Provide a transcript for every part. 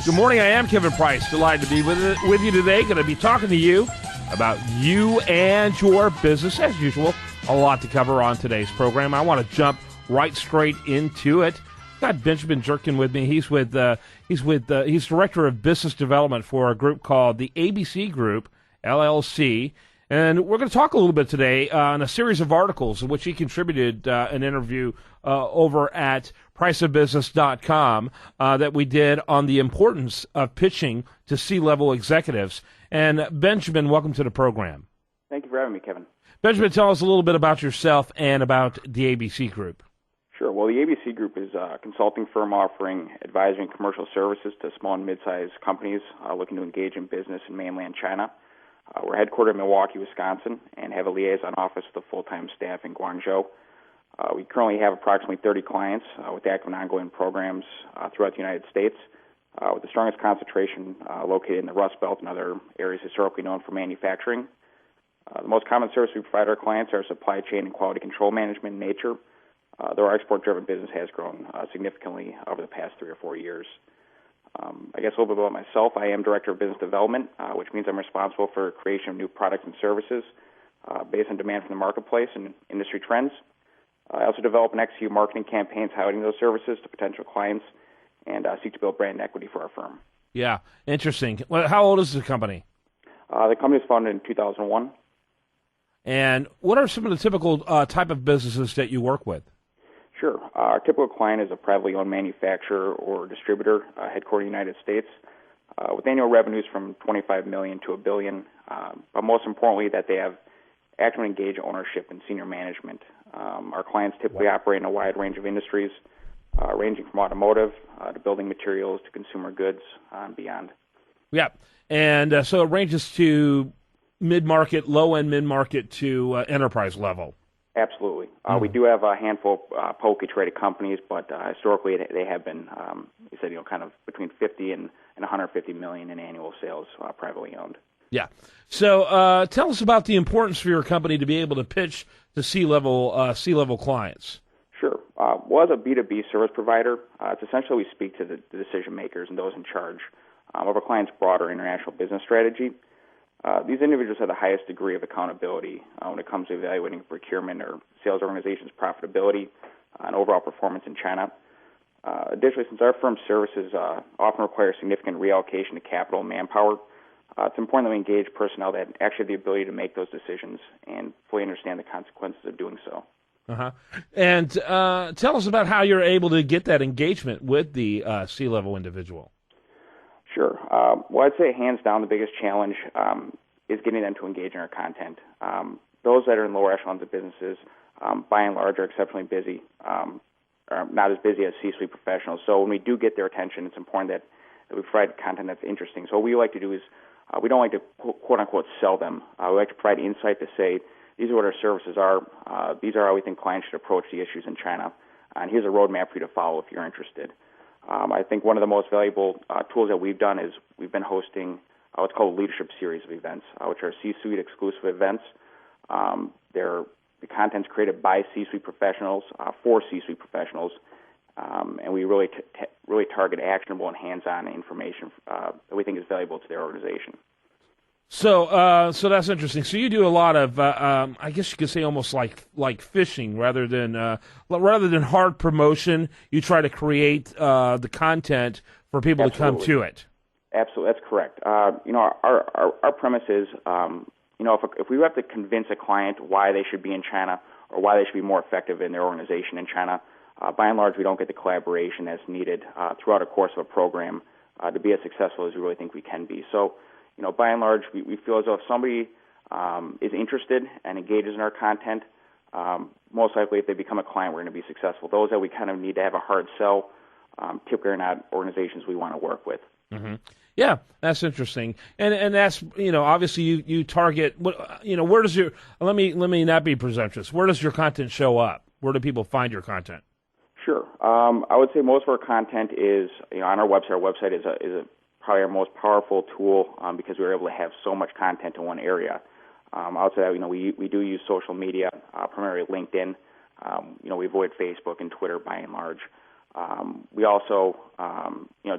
Good morning. I am Kevin Price. Delighted to be with you today. Going to be talking to you about you and your business. As usual, a lot to cover on today's program. I want to jump right straight into it. Got Benjamin Jurken with me. He's director of business development for a group called the ABC Group LLC. And we're going to talk a little bit today on a series of articles in which he contributed an interview over at priceofbusiness.com that we did on the importance of pitching to C-level executives. And Benjamin, welcome to the program. Thank you for having me, Kevin. Benjamin, tell us a little bit about yourself and about the ABC Group. Sure. Well, the ABC Group is a consulting firm offering advisory and commercial services to small and mid-sized companies looking to engage in business in mainland China. We're headquartered in Milwaukee, Wisconsin, and have a liaison office with a full-time staff in Guangzhou. We currently have approximately 30 clients with active and ongoing programs throughout the United States, with the strongest concentration located in the Rust Belt and other areas historically known for manufacturing. The most common service we provide our clients are supply chain and quality control management in nature, though our export-driven business has grown significantly over the past 3 or 4 years. I guess a little bit about myself. I am Director of Business Development, which means I'm responsible for creation of new products and services based on demand from the marketplace and industry trends. I also develop and execute marketing campaigns highlighting those services to potential clients and seek to build brand equity for our firm. Yeah, interesting. Well, how old is the company? The company was founded in 2001. And what are some of the typical type of businesses that you work with? Sure. Our typical client is a privately owned manufacturer or distributor headquartered in the United States with annual revenues from $25 million to $1 billion, but most importantly that they have active and engaged ownership and senior management. Our clients typically operate in a wide range of industries, ranging from automotive to building materials to consumer goods and beyond. Yeah, and so it ranges to mid-market, low-end mid-market to enterprise level. Absolutely. We do have a handful of publicly traded companies, but historically they have been, you said, kind of between 50 and 150 million in annual sales, privately owned. Yeah. So tell us about the importance for your company to be able to pitch to C-level clients. Sure. Well, as a B2B service provider, it's essentially we speak to the decision makers and those in charge of a client's broader international business strategy. These individuals have the highest degree of accountability when it comes to evaluating procurement or sales organization's profitability and overall performance in China. Additionally, since our firm's services often require significant reallocation to capital and manpower, it's important that we engage personnel that actually have the ability to make those decisions and fully understand the consequences of doing so. Uh-huh. And tell us about how you're able to get that engagement with the C-level individual. Sure. Well, I'd say hands down the biggest challenge is getting them to engage in our content. Those that are in lower echelons of businesses, by and large, are exceptionally busy, are not as busy as C-suite professionals. So when we do get their attention, it's important that we provide content that's interesting. So what we like to do is we don't like to quote-unquote sell them. We like to provide insight to say, these are what our services are. These are how we think clients should approach the issues in China. And here's a roadmap for you to follow if you're interested. I think one of the most valuable tools that we've done is we've been hosting what's called a leadership series of events, which are C-suite exclusive events. The content's created by C-suite professionals for C-suite professionals, and we really target actionable and hands-on information that we think is valuable to their organization. So that's interesting. So you do a lot of, I guess you could say, almost like fishing, rather than hard promotion. You try to create the content for people Absolutely. to come to it. Absolutely, that's correct. Our premise is, if we have to convince a client why they should be in China or why they should be more effective in their organization in China, by and large, we don't get the collaboration that's needed throughout a course of a program to be as successful as we really think we can be. So, by and large, we feel as though if somebody is interested and engages in our content, most likely if they become a client, we're going to be successful. Those that we kind of need to have a hard sell typically are not organizations we want to work with. Mm-hmm. Yeah, that's interesting, and that's obviously you target where does your let me not be presumptuous. Where does your content show up? Where do people find your content? Sure, I would say most of our content is on our website. Our website is probably our most powerful tool because we're able to have so much content in one area. Outside that, we do use social media, primarily LinkedIn. We avoid Facebook and Twitter by and large. We also,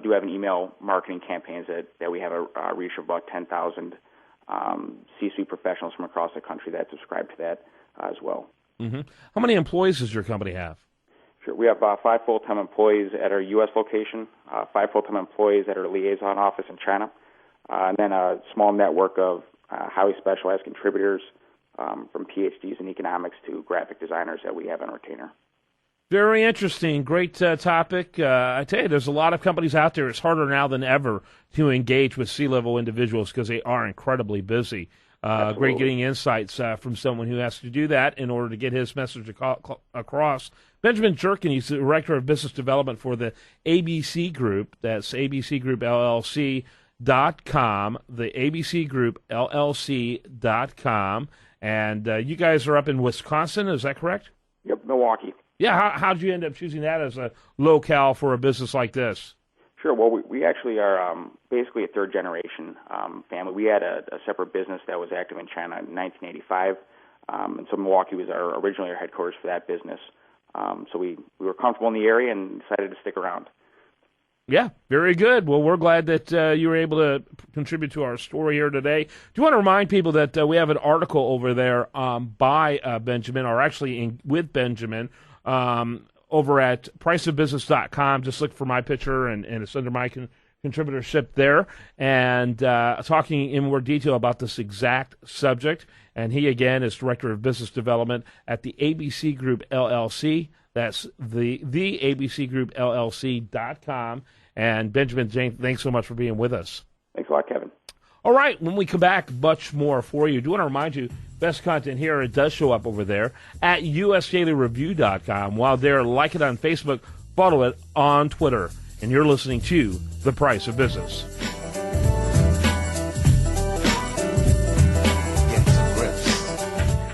do have an email marketing campaigns that we have a reach of about 10,000 C-suite professionals from across the country that subscribe to that as well. Mm-hmm. How many employees does your company have? Sure. We have 5 full-time employees at our U.S. location, 5 full-time employees at our liaison office in China, and then a small network of highly specialized contributors from PhDs in economics to graphic designers that we have on retainer. Very interesting. Great topic. I tell you, there's a lot of companies out there. It's harder now than ever to engage with C-level individuals because they are incredibly busy. Great getting insights from someone who has to do that in order to get his message across. Benjamin Jurken, he's the Director of Business Development for the ABC Group. That's abcgroupllc.com, the abcgroupllc.com. And you guys are up in Wisconsin, is that correct? Yep, Milwaukee. Yeah, how'd you end up choosing that as a locale for a business like this? Sure. Well, we actually are basically a third-generation family. We had a separate business that was active in China in 1985, and so Milwaukee was originally our headquarters for that business. So we were comfortable in the area and decided to stick around. Yeah, very good. Well, we're glad that you were able to contribute to our story here today. Do you want to remind people that we have an article over there by Benjamin, or actually with Benjamin, over at priceofbusiness.com. Just look for my picture, and it's under my contributorship there, and talking in more detail about this exact subject. And he, again, is Director of Business Development at the ABC Group LLC. That's the abcgroupllc.com. And Benjamin, James, thanks so much for being with us. Thanks a lot, Kevin. All right, when we come back, much more for you. I do want to remind you, best content here, it does show up over there at usdailyreview.com. While there, like it on Facebook, follow it on Twitter. And you're listening to The Price of Business.